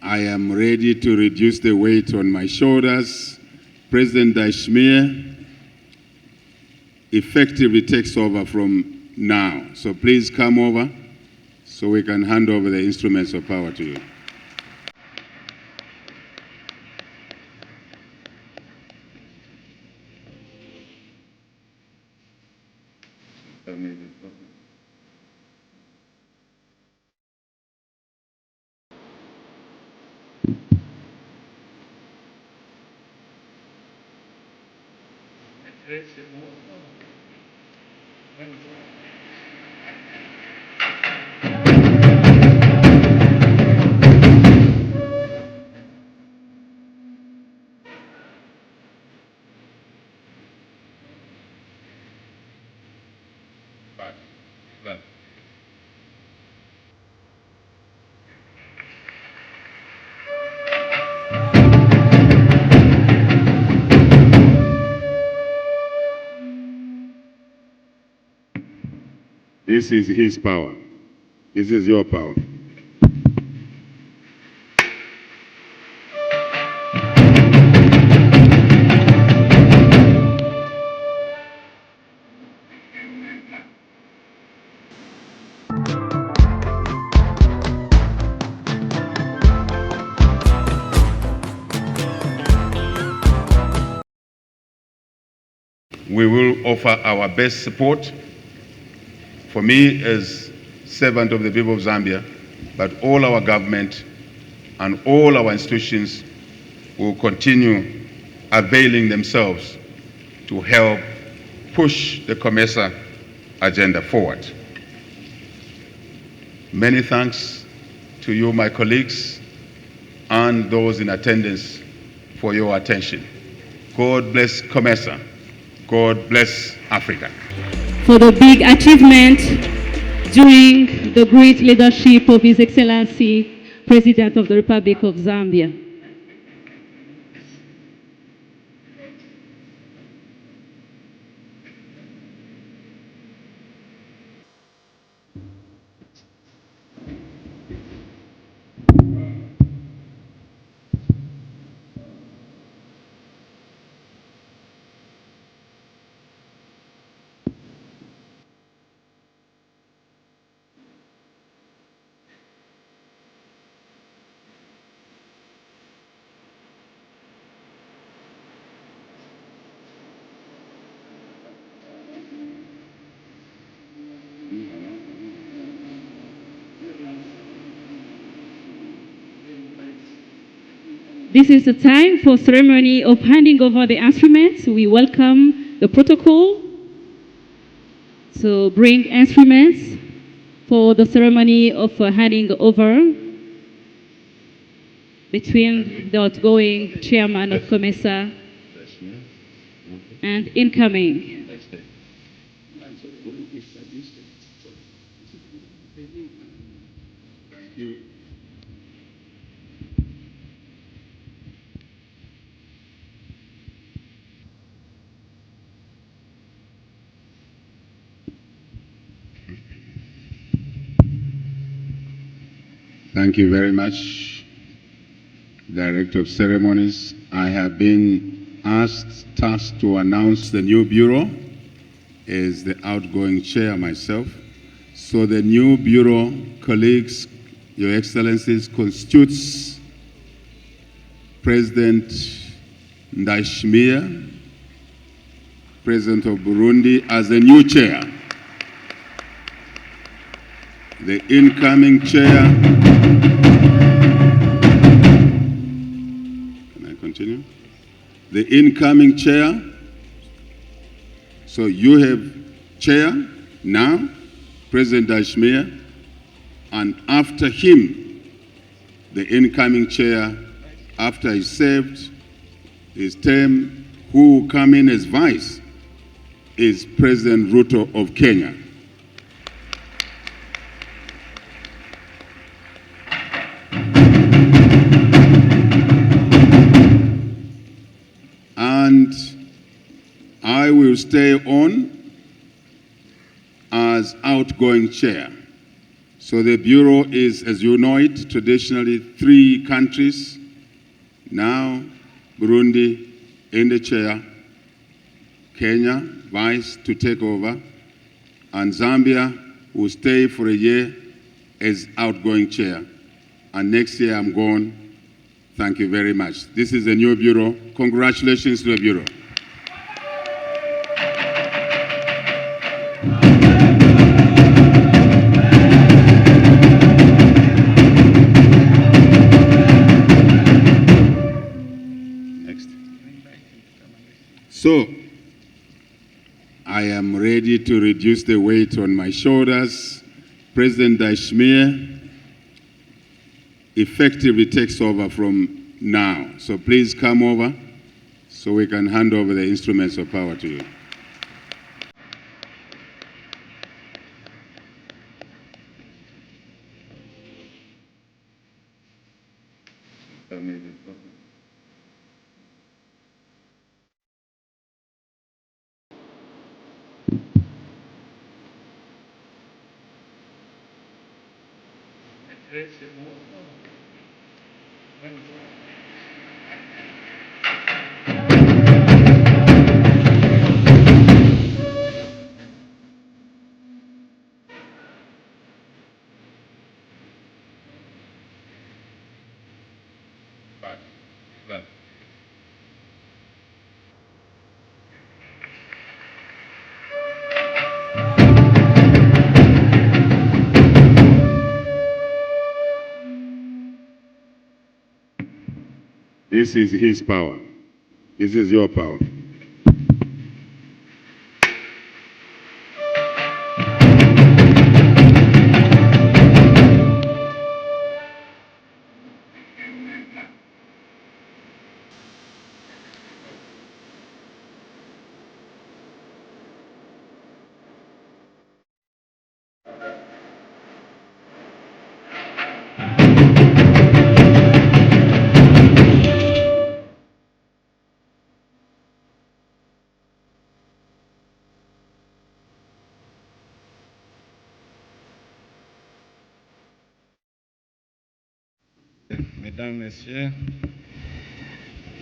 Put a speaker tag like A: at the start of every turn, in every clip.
A: I am ready to reduce the weight on my shoulders. President Ndayishimiye effectively takes over from now. So please come over so we can hand over the instruments of power to you. This is his power. This is your power. We will offer our best support. For me, as servant of the people of Zambia, but all our government and all our institutions will continue availing themselves to help push the COMESA agenda forward. Many thanks to you, my colleagues, and those in attendance for your attention. God bless COMESA. God bless Africa.
B: For the big achievement during the great leadership of His Excellency, President of the Republic of Zambia. This is the time for ceremony of handing over the instruments. We welcome the protocol to bring instruments for the ceremony of handing over between the outgoing chairman of COMESA and incoming.
A: Thank you very much, Director of Ceremonies. I have been tasked to announce the new bureau as the outgoing chair myself. So the new bureau, colleagues, Your Excellencies, constitutes President Ndayishimiye, President of Burundi, as the new chair. The incoming chair, can I continue? The incoming chair, so you have chair now, President Ndayishimiye, and after him, the incoming chair, after he served his term, who will come in as vice, is President Ruto of Kenya. And I will stay on as outgoing chair. So the Bureau is, as you know it, traditionally 3 countries. Now, Burundi in the chair, Kenya, vice to take over, and Zambia will stay for a year as outgoing chair. And next year I'm gone. Thank you very much. This is the new Bureau. Congratulations to the Bureau. Next. So, I am ready to reduce the weight on my shoulders. President Ndayishimiye effectively takes over from now. So please come over so we can hand over the instruments of power to you. This is his power. This is your power.
C: Mesdames, Messieurs,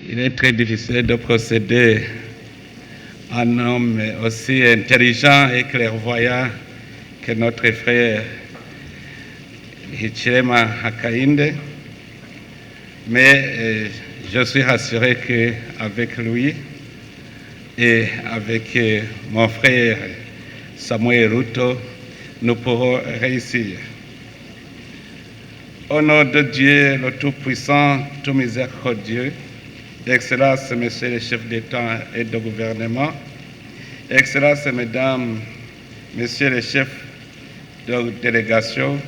C: il est très difficile de procéder à un homme aussi intelligent et clairvoyant que notre frère Hichilema Hakainde, mais je suis rassuré qu'avec lui et avec mon frère Samuel Ruto, nous pourrons réussir. Au nom de Dieu, le Tout-Puissant, tout miséricordieux, Excellences, Messieurs les chefs d'État et de gouvernement, Excellences, Mesdames, Messieurs les chefs de délégation,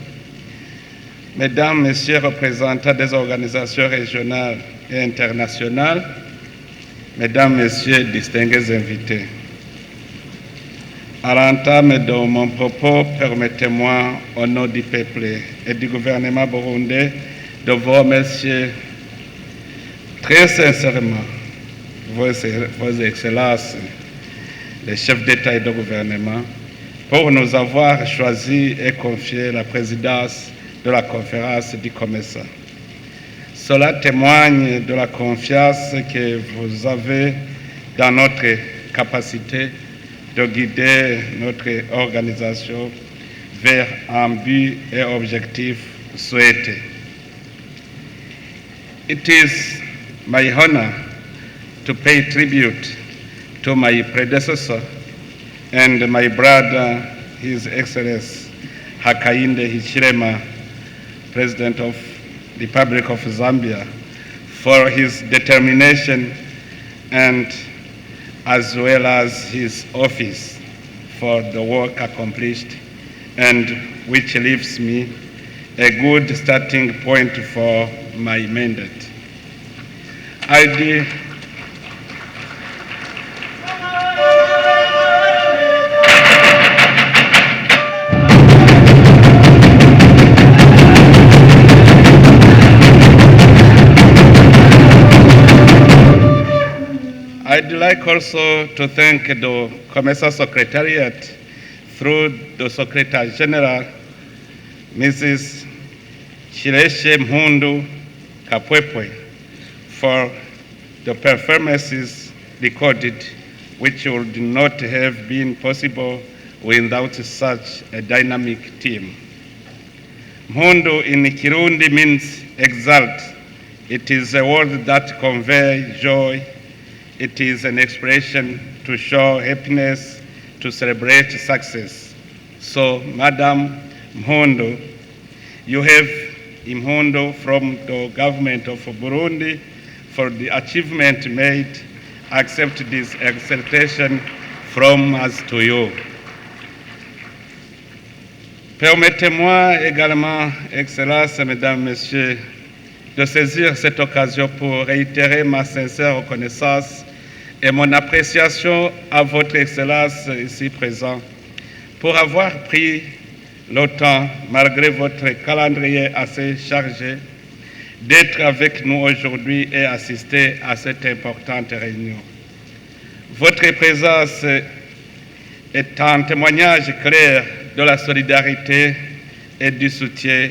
C: Mesdames, Messieurs représentants des organisations régionales et internationales, Mesdames, Messieurs distingués invités. À l'entame de mon propos, permettez-moi, au nom du peuple et du gouvernement burundais, de vous remercier très sincèrement, vos excellences, les chefs d'État et de gouvernement, pour nous avoir choisi et confié la présidence de la conférence du commerce. Cela témoigne de la confiance que vous avez dans notre capacité de guider notre organisation vers un but et objectif souhaité. It is my honor to pay tribute to my predecessor and my brother, His Excellency Hakainde Hichilema, President of the Republic of Zambia, for his determination and as well as his office for the work accomplished, and which leaves me a good starting point for my mandate. I'd like also to thank the Commerce Secretariat through the Secretary General Mrs. Chileshe Mhundu Kapwepwe, for the performances recorded, which would not have been possible without such a dynamic team. Mhundu in Kirundi means exalt. It is a word that conveys joy. It is an expression to show happiness, to celebrate success. So, Madam Mhundu, you have Mhundu from the government of Burundi for the achievement made. Accept this exaltation from us to you. Permettez-moi également, Excellences, Mesdames, Messieurs, de saisir cette occasion pour réitérer ma sincère reconnaissance et mon appréciation à votre Excellence ici présent pour avoir pris le temps, malgré votre calendrier assez chargé, d'être avec nous aujourd'hui et assister à cette importante réunion. Votre présence est un témoignage clair de la solidarité et du soutien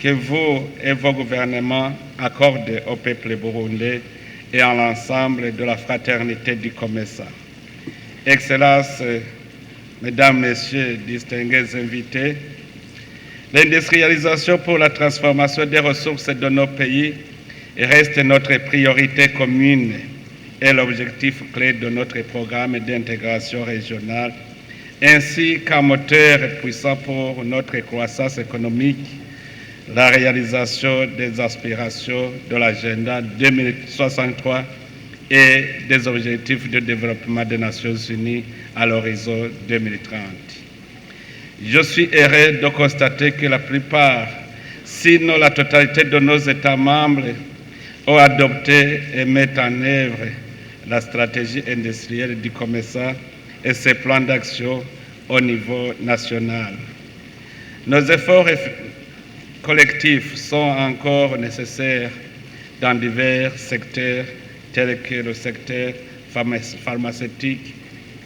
C: que vous et vos gouvernements accordent au peuple burundais et à l'ensemble de la fraternité du commerce. Excellences, Mesdames, Messieurs, distingués invités, l'industrialisation pour la transformation des ressources de nos pays reste notre priorité commune et l'objectif clé de notre programme d'intégration régionale, ainsi qu'un moteur puissant pour notre croissance économique, la réalisation des aspirations de l'agenda 2063 et des objectifs de développement des Nations Unies à l'horizon 2030. Je suis heureux de constater que la plupart, sinon la totalité de nos États membres, ont adopté et mettent en œuvre la stratégie industrielle du commerce et ses plans d'action au niveau national. Nos efforts collectifs sont encore nécessaires dans divers secteurs tels que le secteur pharmaceutique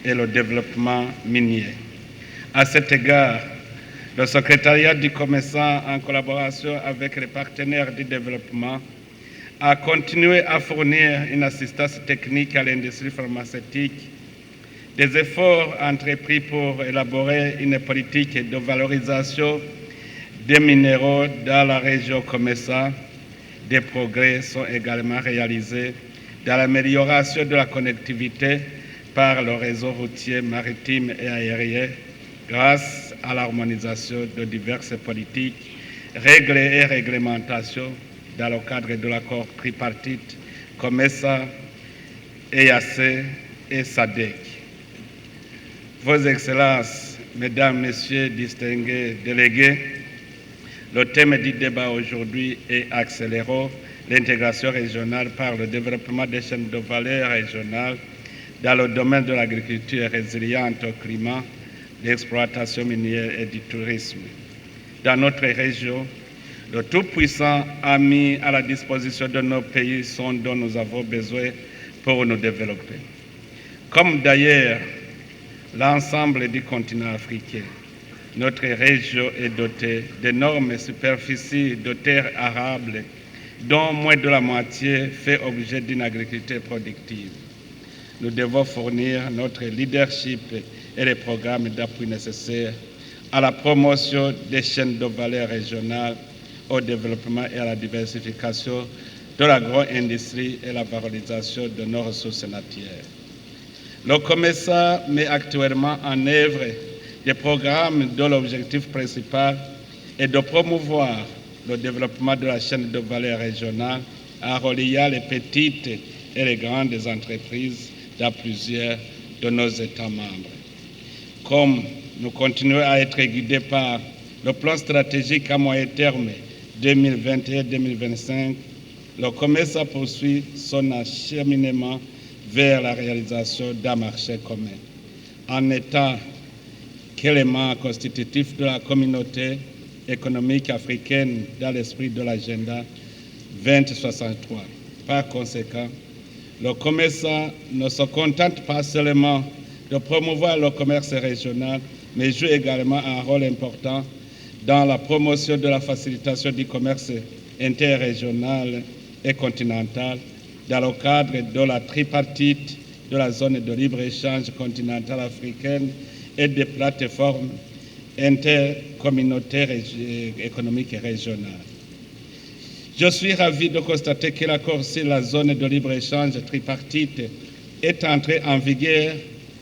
C: et le développement minier. À cet égard, le secrétariat du commerce, en collaboration avec les partenaires du développement, a continué à fournir une assistance technique à l'industrie pharmaceutique, des efforts entrepris pour élaborer une politique de valorisation des minéraux dans la région Comessa. Des progrès sont également réalisés dans l'amélioration de la connectivité par le réseau routier, maritime et aérien grâce à l'harmonisation de diverses politiques, règles et réglementations dans le cadre de l'accord tripartite Comessa, EAC et SADC. Vos Excellences, Mesdames, Messieurs, distingués délégués, le thème du débat aujourd'hui est accélérer l'intégration régionale par le développement des chaînes de valeur régionales dans le domaine de l'agriculture résiliente au climat, l'exploitation minière et du tourisme. Dans notre région, le Tout-Puissant a mis à la disposition de nos pays ce dont nous avons besoin pour nous développer. Comme d'ailleurs l'ensemble du continent africain, notre région est dotée d'énormes superficies de terres arables, dont moins de la moitié fait objet d'une agriculture productive. Nous devons fournir notre leadership et les programmes d'appui nécessaires à la promotion des chaînes de valeur régionales, au développement et à la diversification de l'agro-industrie et la valorisation de nos ressources naturelles. Le COMESA met actuellement en œuvre des programmes dont l'objectif principal est de promouvoir le développement de la chaîne de valeur régionale en reliant les petites et les grandes entreprises dans plusieurs de nos États membres. Comme nous continuons à être guidés par le plan stratégique à moyen terme 2021-2025, le COMESA poursuit son acheminement vers la réalisation d'un marché commun, en étant qu'élément constitutif de la communauté économique africaine dans l'esprit de l'agenda 2063. Par conséquent, le COMESA ne se contente pas seulement de promouvoir le commerce régional, mais joue également un rôle important dans la promotion de la facilitation du commerce interrégional et continental dans le cadre de la tripartite de la zone de libre-échange continentale africaine et des plateformes intercommunautaires économiques et régionales. Je suis ravi de constater que l'accord sur la zone de libre-échange tripartite est entré en vigueur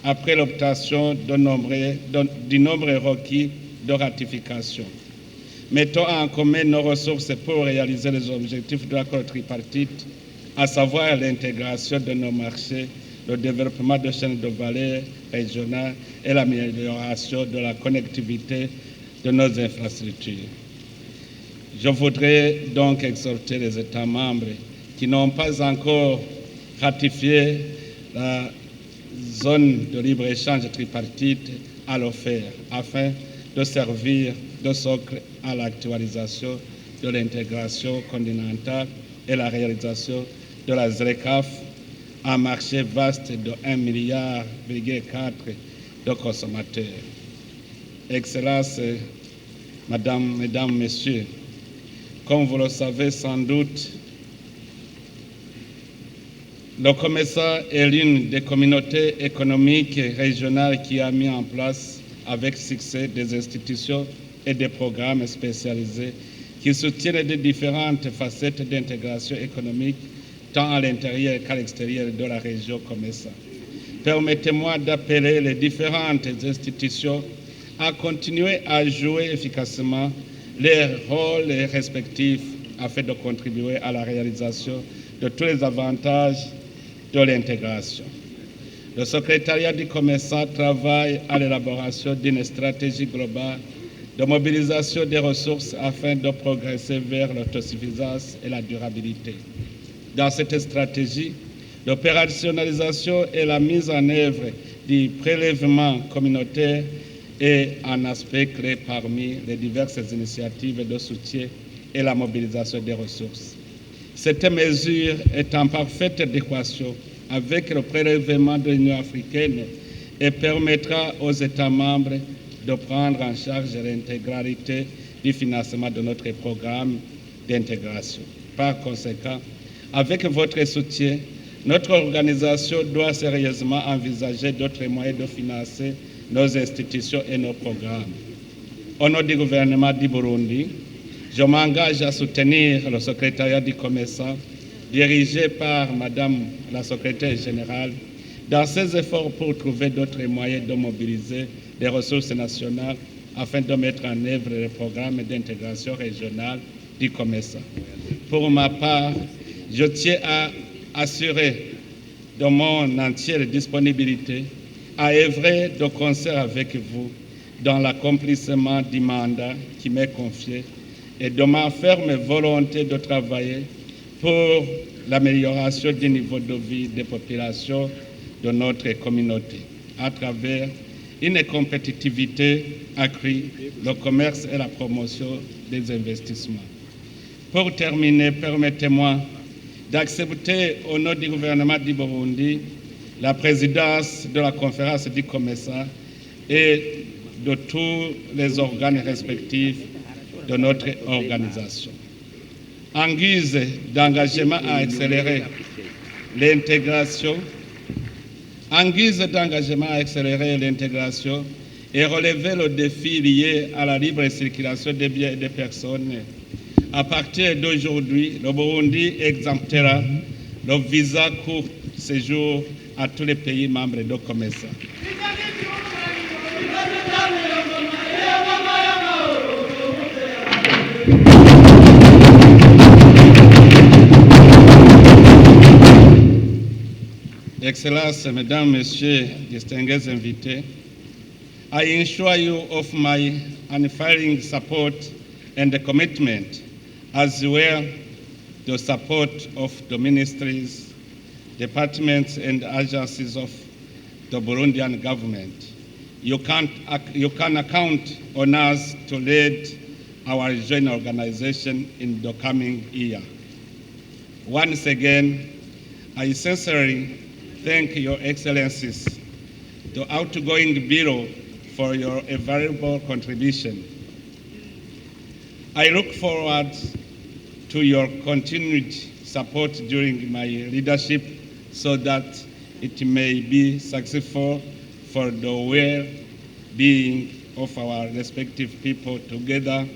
C: après l'obtention du nombre requis de ratification. Mettons en commun nos ressources pour réaliser les objectifs de l'accord tripartite, à savoir l'intégration de nos marchés, le développement de chaînes de valeur régionales et l'amélioration de la connectivité de nos infrastructures. Je voudrais donc exhorter les États membres qui n'ont pas encore ratifié la zone de libre-échange tripartite à le faire, afin de servir de socle à l'actualisation de l'intégration continentale et la réalisation de la ZRECAF, un marché vaste de 1,4 milliard de consommateurs. Excellences, Mesdames, Messieurs, comme vous le savez sans doute, le COMESA est l'une des communautés économiques régionales qui a mis en place avec succès des institutions et des programmes spécialisés qui soutiennent les différentes facettes d'intégration économique tant à l'intérieur qu'à l'extérieur de la région COMESA. Permettez-moi d'appeler les différentes institutions à continuer à jouer efficacement leurs rôles respectifs afin de contribuer à la réalisation de tous les avantages de l'intégration. Le secrétariat du COMESA travaille à l'élaboration d'une stratégie globale de mobilisation des ressources afin de progresser vers l'autosuffisance et la durabilité. Dans cette stratégie, l'opérationnalisation et la mise en œuvre du prélèvement communautaire est un aspect clé parmi les diverses initiatives de soutien et la mobilisation des ressources. Cette mesure est en parfaite adéquation avec le prélèvement de l'Union africaine et permettra aux États membres de prendre en charge l'intégralité du financement de notre programme d'intégration. Par conséquent, avec votre soutien, notre organisation doit sérieusement envisager d'autres moyens de financer nos institutions et nos programmes. Au nom du gouvernement du Burundi, je m'engage à soutenir le secrétariat du COMESA, dirigé par Madame la secrétaire générale, dans ses efforts pour trouver d'autres moyens de mobiliser les ressources nationales afin de mettre en œuvre le programme d'intégration régionale du COMESA. Pour ma part, je tiens à assurer de mon entière disponibilité à œuvrer de concert avec vous dans l'accomplissement du mandat qui m'est confié et de ma ferme volonté de travailler pour l'amélioration du niveau de vie des populations de notre communauté à travers une compétitivité accrue, le commerce et la promotion des investissements. Pour terminer, permettez-moi d'accepter au nom du gouvernement du Burundi la présidence de la conférence du COMESA et de tous les organes respectifs de notre organisation. En guise d'engagement à accélérer l'intégration, et relever le défi lié à la libre circulation des biens et des personnes, à partir d'aujourd'hui, le Burundi exemptera le visa court séjour à tous les pays membres de COMESA. Excellences, Mesdames, Messieurs, distinguished invités, I assure you of my unfailing support and commitment, as well the support of the ministries, departments, and agencies of the Burundian government. You can count on us to lead our joint organization in the coming year. Once again, I sincerely thank Your Excellencies, the outgoing Bureau, for your invaluable contribution. I look forward to your continued support during my leadership so that it may be successful for the well-being of our respective people. Together,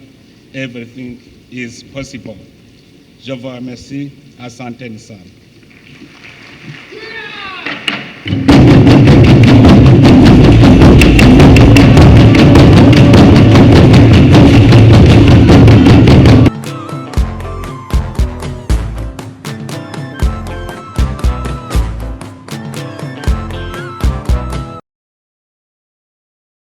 C: everything is possible. Je vous remercie. Asanteni sana.